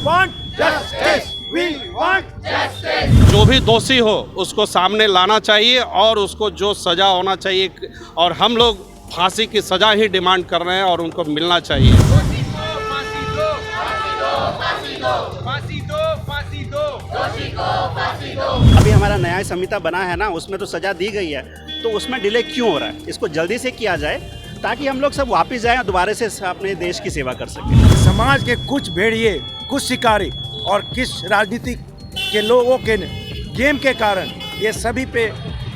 want justice. We want जो भी दोषी हो उसको सामने लाना चाहिए और उसको जो सजा होना चाहिए, और हम लोग फांसी की सजा ही डिमांड कर रहे हैं और उनको मिलना चाहिए। दोषी को फांसी दो, फांसी दो, फांसी दो, फांसी दो, फांसी दो, दोषी को फांसी दो। अभी हमारा न्याय संहिता बना है ना, उसमें तो सजा दी गई है, तो उसमें डिले क्यों हो रहा है? इसको जल्दी से किया जाए ताकि हम लोग सब वापस जाएं और दोबारा से अपने देश की सेवा कर सकें। समाज के कुछ भेड़िए, कुछ शिकारी और किस राजनीतिक के लोगों के गेम के कारण ये सभी पे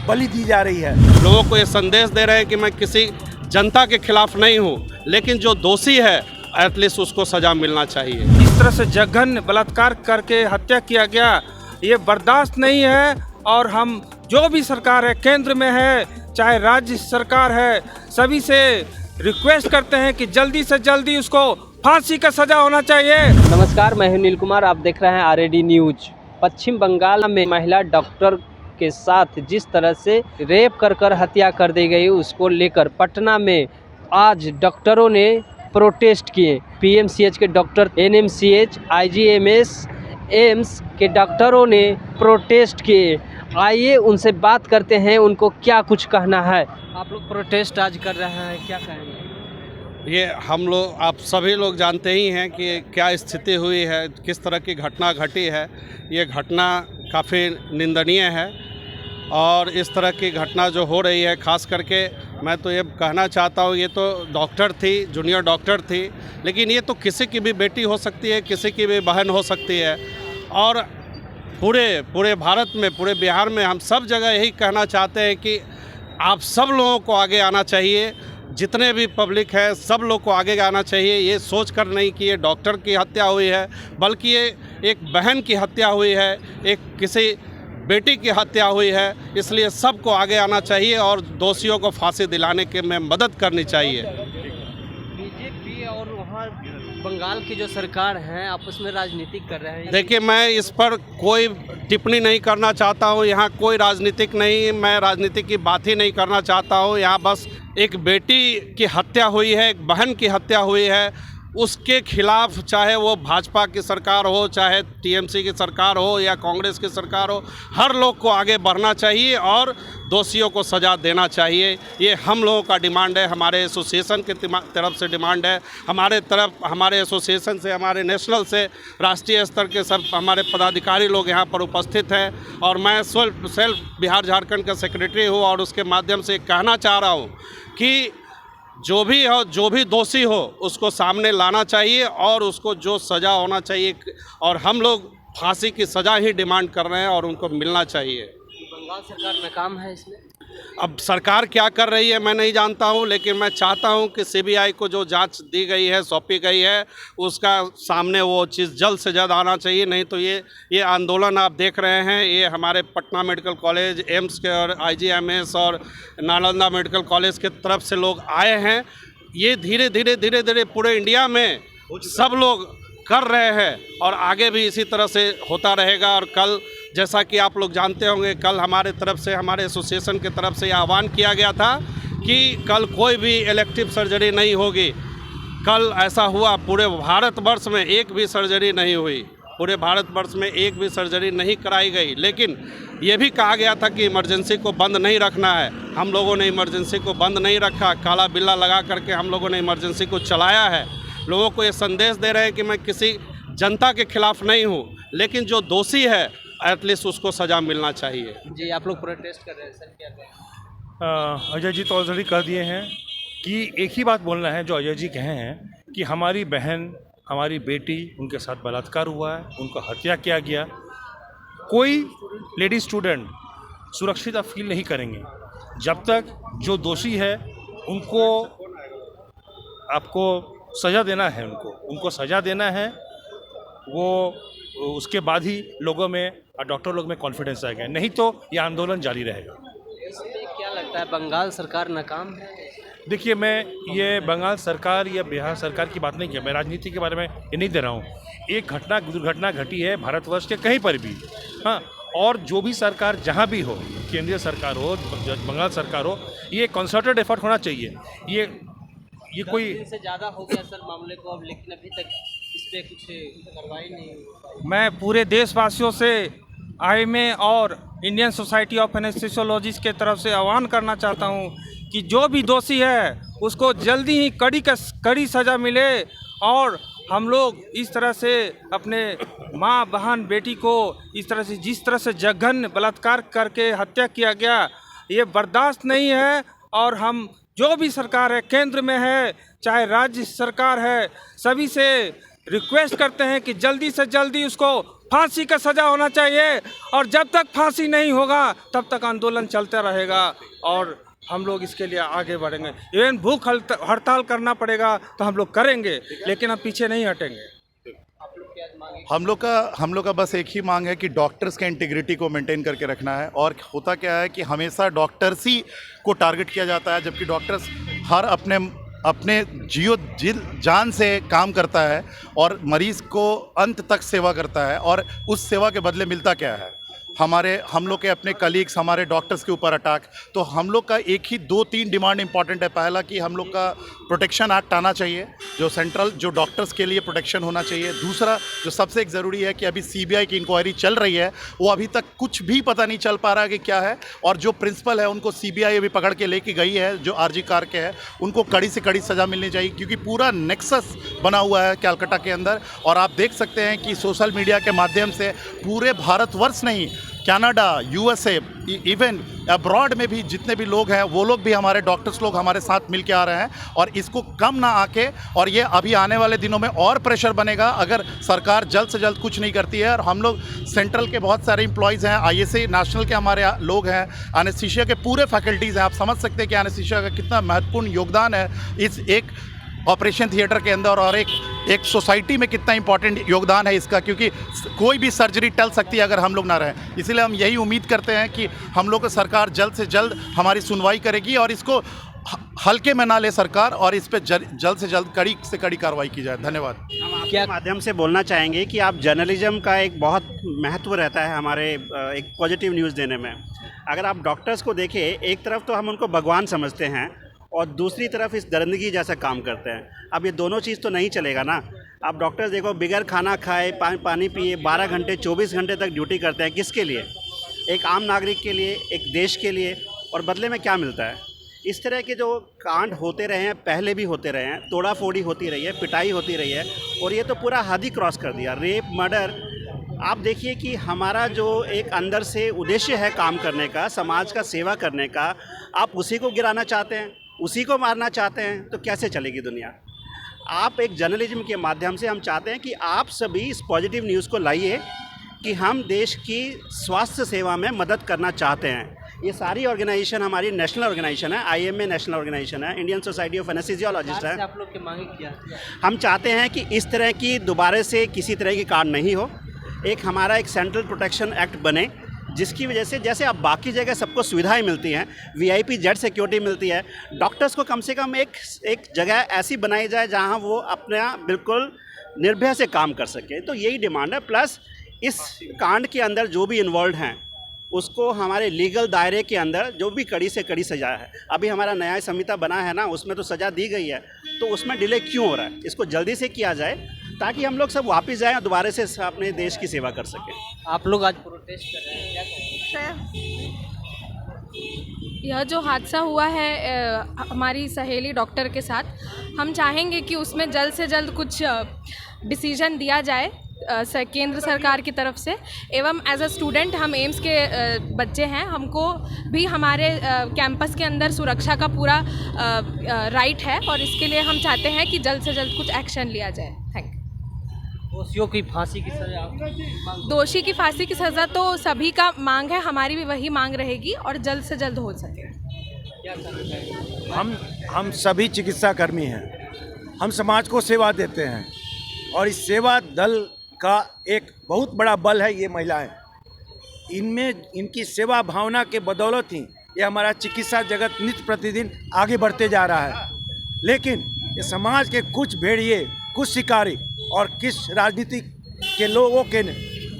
बलि दी जा रही है। लोगों को ये संदेश दे रहे हैं कि मैं किसी जनता के खिलाफ नहीं हूँ, लेकिन जो दोषी है एटलीस्ट उसको सजा मिलना चाहिए। इस तरह से जघन्य बलात्कार करके हत्या किया गया, ये बर्दाश्त नहीं है। और हम जो भी सरकार है, केंद्र में है चाहे राज्य सरकार है, सभी से रिक्वेस्ट करते हैं कि जल्दी से जल्दी उसको फांसी का सजा होना चाहिए। नमस्कार, मैं हूं नील कुमार, आप देख रहे हैं आरएडी न्यूज। पश्चिम बंगाल में महिला डॉक्टर के साथ जिस तरह से रेप कर हत्या कर दी गई, उसको लेकर पटना में आज डॉक्टरों ने प्रोटेस्ट किए। पीएमसीएच के डॉक्टर, एनएमसीएच, आईजीएमएस, एम्स के डॉक्टरों ने प्रोटेस्ट किए। आइए उनसे बात करते हैं, उनको क्या कुछ कहना है। आप लोग प्रोटेस्ट आज कर रहे हैं, क्या कहेंगे? ये हम लोग, आप सभी लोग जानते ही हैं कि क्या स्थिति हुई है, किस तरह की घटना घटी है। ये घटना काफ़ी निंदनीय है और इस तरह की घटना जो हो रही है, ख़ास करके मैं तो ये कहना चाहता हूँ, ये तो डॉक्टर थी, जूनियर डॉक्टर थी, लेकिन ये तो किसी की भी बेटी हो सकती है, किसी की भी बहन हो सकती है। और पूरे भारत में, पूरे बिहार में हम सब जगह यही कहना चाहते हैं कि आप सब लोगों को आगे आना चाहिए। जितने भी पब्लिक है, सब लोग को आगे आना चाहिए। ये सोच कर नहीं कि ये डॉक्टर की हत्या हुई है, बल्कि ये एक बहन की हत्या हुई है, एक किसी बेटी की हत्या हुई है। इसलिए सबको आगे आना चाहिए और दोषियों को फांसी दिलाने के में मदद करनी चाहिए। बीजेपी और वहाँ बंगाल की जो सरकार है आपस में राजनीति कर रहे हैं। देखिए, मैं इस पर कोई टिप्पणी नहीं करना चाहता हूँ। यहाँ कोई राजनीतिक नहीं, मैं राजनीति की बात ही नहीं करना चाहता हूँ। यहाँ बस एक बेटी की हत्या हुई है, एक बहन की हत्या हुई है, उसके खिलाफ चाहे वो भाजपा की सरकार हो, चाहे टीएमसी की सरकार हो या कांग्रेस की सरकार हो, हर लोग को आगे बढ़ना चाहिए और दोषियों को सज़ा देना चाहिए। ये हम लोगों का डिमांड है, हमारे एसोसिएशन की तरफ से डिमांड है। हमारे एसोसिएशन से, हमारे नेशनल से, राष्ट्रीय स्तर के सब हमारे पदाधिकारी लोग यहाँ पर उपस्थित हैं और मैं सेल्फ बिहार झारखंड का सेक्रेटरी हूँ और उसके माध्यम से कहना चाह रहा हूँ कि जो भी हो, जो भी दोषी हो उसको सामने लाना चाहिए और उसको जो सज़ा होना चाहिए, और हम लोग फांसी की सज़ा ही डिमांड कर रहे हैं और उनको मिलना चाहिए। बंगाल सरकार नाकाम है इसमें। अब सरकार क्या कर रही है मैं नहीं जानता हूं, लेकिन मैं चाहता हूं कि सीबीआई को जो जांच दी गई है, सौंपी गई है, उसका सामने वो चीज़ जल्द से जल्द आना चाहिए। नहीं तो ये आंदोलन आप देख रहे हैं, ये हमारे पटना मेडिकल कॉलेज, एम्स के और आईजीएमएस और नालंदा मेडिकल कॉलेज के तरफ से लोग आए हैं। ये धीरे धीरे पूरे इंडिया में सब लोग कर रहे हैं और आगे भी इसी तरह से होता रहेगा। और कल, जैसा कि आप लोग जानते होंगे, कल हमारे तरफ से, हमारे एसोसिएशन की तरफ से यह आह्वान किया गया था कि कल कोई भी इलेक्टिव सर्जरी नहीं होगी। कल ऐसा हुआ, पूरे भारतवर्ष में एक भी सर्जरी नहीं हुई, पूरे भारतवर्ष में एक भी सर्जरी नहीं कराई गई। लेकिन ये भी कहा गया था कि इमरजेंसी को बंद नहीं रखना है। हम लोगों ने इमरजेंसी को बंद नहीं रखा, काला बिल्ला लगा करके हम लोगों ने इमरजेंसी को चलाया है। लोगों को ये संदेश दे रहे हैं कि मैं किसी जनता के खिलाफ नहीं हूँ, लेकिन जो दोषी है एटलीस्ट उसको सज़ा मिलना चाहिए। जी, आप लोग प्रोटेस्ट कर रहे हैं सर, क्या कहें? अजय जी तो ऑलरेडी कह दिए हैं कि एक ही बात बोलना है जो अजय जी कहे हैं कि हमारी बहन, हमारी बेटी, उनके साथ बलात्कार हुआ है, उनको हत्या किया गया। कोई लेडी स्टूडेंट सुरक्षित आप फील नहीं करेंगे जब तक जो दोषी है उनको, आपको सज़ा देना है, उनको सज़ा देना है। वो उसके बाद ही लोगों में, डॉक्टर लोग में कॉन्फिडेंस आएगा, नहीं तो ये आंदोलन जारी रहेगा। इसमें क्या लगता है, बंगाल सरकार नाकाम है? देखिए, मैं ये बंगाल सरकार या बिहार सरकार की बात नहीं किया, मैं राजनीति के बारे में ये नहीं दे रहा हूँ। एक दुर्घटना घटी है भारतवर्ष के कहीं पर भी, हाँ, और जो भी सरकार जहाँ भी हो, केंद्रीय सरकार हो, बंगाल सरकार हो, ये कंसर्टेड एफर्ट होना चाहिए। ये 10 कोई दिन से ज़्यादा हो गया सर मामले को अब, लेकिन अभी तक इस पे कुछ कार्रवाई नहीं हुई। मैं पूरे देशवासियों से आईएमए और इंडियन सोसाइटी ऑफ एनेस्थीसियोलॉजिस्ट के तरफ से आह्वान करना चाहता हूं कि जो भी दोषी है उसको जल्दी ही कड़ी सज़ा मिले, और हम लोग इस तरह से अपने माँ बहन बेटी को इस तरह से जिस तरह से जघन्य बलात्कार करके हत्या किया गया, ये बर्दाश्त नहीं है। और हम जो भी सरकार है, केंद्र में है चाहे राज्य सरकार है, सभी से रिक्वेस्ट करते हैं कि जल्दी से जल्दी उसको फांसी का सज़ा होना चाहिए, और जब तक फांसी नहीं होगा तब तक आंदोलन चलता रहेगा और हम लोग इसके लिए आगे बढ़ेंगे। इवन भूख हड़ताल करना पड़ेगा तो हम लोग करेंगे, लेकिन हम पीछे नहीं हटेंगे। हम लोग का बस एक ही मांग है कि डॉक्टर्स के इंटीग्रिटी को मेंटेन करके रखना है। और होता क्या है कि हमेशा डॉक्टर्स ही को टारगेट किया जाता है, जबकि डॉक्टर्स हर अपने जान से काम करता है और मरीज़ को अंत तक सेवा करता है, और उस सेवा के बदले मिलता क्या है? हम लोग के अपने कलीग्स, हमारे डॉक्टर्स के ऊपर अटैक। तो हम लोग का एक ही 2-3 डिमांड इंपॉर्टेंट है। पहला कि हम लोग का प्रोटेक्शन एक्ट आना चाहिए, जो सेंट्रल जो डॉक्टर्स के लिए प्रोटेक्शन होना चाहिए। दूसरा जो सबसे एक ज़रूरी है कि अभी सीबीआई की इंक्वायरी चल रही है, वो अभी तक कुछ भी पता नहीं चल पा रहा है कि क्या है, और जो प्रिंसिपल है उनको सीबीआई अभी पकड़ के लेके गई है, जो आरजी कार के है, उनको कड़ी से कड़ी सज़ा मिलनी चाहिए, क्योंकि पूरा नेक्सस बना हुआ है कैलकाटा के अंदर। और आप देख सकते हैं कि सोशल मीडिया के माध्यम से पूरे भारतवर्ष नहीं, कनाडा, यूएसए, इवन अब्रॉड में भी जितने भी लोग हैं, वो लोग भी हमारे डॉक्टर्स लोग हमारे साथ मिल के आ रहे हैं, और इसको कम ना आके, और ये अभी आने वाले दिनों में और प्रेशर बनेगा अगर सरकार जल्द से जल्द कुछ नहीं करती है। और हम लोग सेंट्रल के बहुत सारे एम्प्लॉयज़ हैं, आईएसए नेशनल के हमारे लोग हैं, एनेस्थीसिया के पूरे फैकल्टीज़ हैं। आप समझ सकते हैं कि एनेस्थीसिया का कितना महत्वपूर्ण योगदान है इस एक ऑपरेशन थिएटर के अंदर, और एक सोसाइटी में कितना इंपॉर्टेंट योगदान है इसका, क्योंकि कोई भी सर्जरी टल सकती है अगर हम लोग ना रहें। इसलिए हम यही उम्मीद करते हैं कि हम लोग को सरकार जल्द से जल्द हमारी सुनवाई करेगी, और इसको हल्के में ना ले सरकार, और इस पर जल्द से जल्द कड़ी से कड़ी कार्रवाई की जाए। धन्यवाद। हम आपके माध्यम से बोलना चाहेंगे कि आप जर्नलिज्म का एक बहुत महत्व रहता है हमारे एक पॉजिटिव न्यूज़ देने में। अगर आप डॉक्टर्स को देखें, एक तरफ तो हम उनको भगवान समझते हैं, और दूसरी तरफ इस दरिंदगी जैसा काम करते हैं। अब ये दोनों चीज़ तो नहीं चलेगा ना। आप डॉक्टर्स देखो, बिगर खाना खाए पानी पिए 12 घंटे 24 घंटे तक ड्यूटी करते हैं। किसके लिए? एक आम नागरिक के लिए, एक देश के लिए, और बदले में क्या मिलता है? इस तरह के जो कांड होते रहे हैं, पहले भी होते रहे हैं, तोड़ा फोड़ी होती रही है, पिटाई होती रही है, और ये तो पूरा हद ही क्रॉस कर दिया। Rape, murder. आप देखिए कि हमारा जो एक अंदर से उद्देश्य है काम करने का, समाज का सेवा करने का, आप उसी को गिराना चाहते हैं, उसी को मारना चाहते हैं, तो कैसे चलेगी दुनिया? आप एक जर्नलिज्म के माध्यम से हम चाहते हैं कि आप सभी इस पॉजिटिव न्यूज़ को लाइए कि हम देश की स्वास्थ्य सेवा में मदद करना चाहते हैं। ये सारी ऑर्गेनाइजेशन हमारी नेशनल ऑर्गेनाइजेशन है, आईएमए नेशनल ऑर्गेनाइजेशन है, इंडियन सोसाइटी ऑफ एनेस्थीसियोलॉजिस्ट है। आप लोग की मांगे क्या? हम चाहते हैं कि इस तरह की दोबारा से किसी तरह की कांड नहीं हो। एक हमारा एक सेंट्रल प्रोटेक्शन एक्ट बने, जिसकी वजह से जैसे अब बाकी जगह सबको सुविधाएं मिलती हैं, वीआईपी जेड सिक्योरिटी मिलती है, डॉक्टर्स को कम से कम एक जगह ऐसी बनाई जाए जहां वो अपना बिल्कुल निर्भय से काम कर सके। तो यही डिमांड है। प्लस इस कांड के अंदर जो भी इन्वॉल्व हैं, उसको हमारे लीगल दायरे के अंदर जो भी कड़ी से कड़ी सज़ा है, अभी हमारा न्याय संहिता बना है ना, उसमें तो सज़ा दी गई है, तो उसमें डिले क्यों हो रहा है? इसको जल्दी से किया जाए ताकि हम लोग सब वापस जाएं और दोबारा से अपने देश की सेवा कर सकें। आप लोग आज प्रोटेस्ट कर रहे हैं, क्या कहेंगे? यह जो हादसा हुआ है हमारी सहेली डॉक्टर के साथ, हम चाहेंगे कि उसमें जल्द से जल्द कुछ डिसीजन दिया जाए केंद्र सरकार की तरफ से। एवं एज अ स्टूडेंट हम एम्स के बच्चे हैं, हमको भी हमारे कैंपस के अंदर सुरक्षा का पूरा राइट है, और इसके लिए हम चाहते हैं कि जल्द से जल्द कुछ एक्शन लिया जाए। Thank you. दोषियों की फांसी की सजा? दोषी की फांसी की सज़ा तो सभी का मांग है, हमारी भी वही मांग रहेगी, और जल्द से जल्द हो सके। क्या करना चाहिए? हम सभी चिकित्सा कर्मी हैं, हम समाज को सेवा देते हैं, और इस सेवा दल का एक बहुत बड़ा बल है ये महिलाएं। इनकी सेवा भावना के बदौलत ही ये हमारा चिकित्सा जगत नित्य प्रतिदिन आगे बढ़ते जा रहा है। लेकिन ये समाज के कुछ भेड़िए, कुछ शिकारी और कुछ राजनीतिक के लोगों के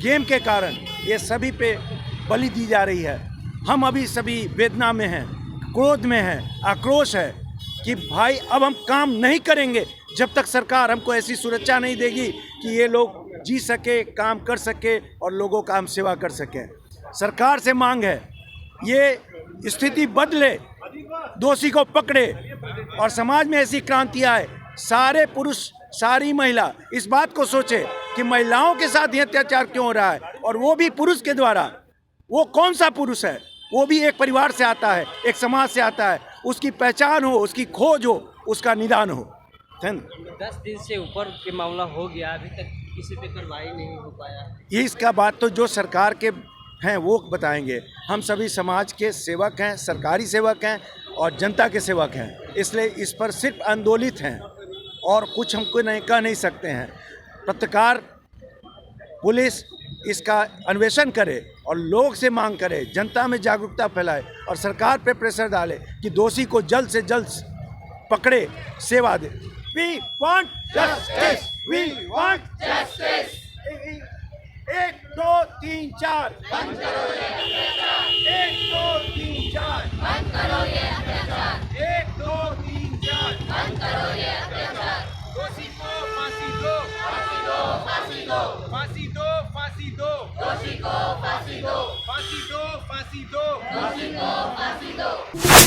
गेम के कारण ये सभी पे बलि दी जा रही है। हम अभी सभी वेदना में हैं, क्रोध में हैं, आक्रोश है, कि भाई अब हम काम नहीं करेंगे जब तक सरकार हमको ऐसी सुरक्षा नहीं देगी कि ये लोग जी सके, काम कर सके और लोगों का हम सेवा कर सकें। सरकार से मांग है ये स्थिति बदले, दोषी को पकड़े और समाज में ऐसी क्रांति आए, सारे पुरुष सारी महिला इस बात को सोचे कि महिलाओं के साथ ये अत्याचार क्यों हो रहा है, और वो भी पुरुष के द्वारा। वो कौन सा पुरुष है? वो भी एक परिवार से आता है, एक समाज से आता है, उसकी पहचान हो, उसकी खोज हो, उसका निदान हो। 10 दिन से ऊपर के मामला हो गया, अभी तक किसी पे कार्रवाई नहीं हो पाया। ये इसका बात तो जो सरकार के हैं वो बताएंगे। हम सभी समाज के सेवक हैं, सरकारी सेवक हैं और जनता के सेवक हैं, इसलिए इस पर सिर्फ आंदोलित हैं और कुछ हमको नहीं कह नहीं सकते हैं। पत्रकार, पुलिस इसका अन्वेषण करे और लोग से मांग करे, जनता में जागरूकता फैलाए और सरकार पे प्रेशर डाले कि दोषी को जल्द से जल्द पकड़े, सेवा दे। We want justice. We want justice. 1 2 3 4 बंद करो ये अत्याचार। 1 2 3 4 बंद करो ये अत्याचार। 1 2 3 4 बंद करो ये अत्याचार। दोषी को फांसी दो, फांसी दो, फांसी दो, फांसी दो, फांसी दो, दोषी को फांसी दो, फांसी दो, फांसी दो, दोषी को फांसी दो।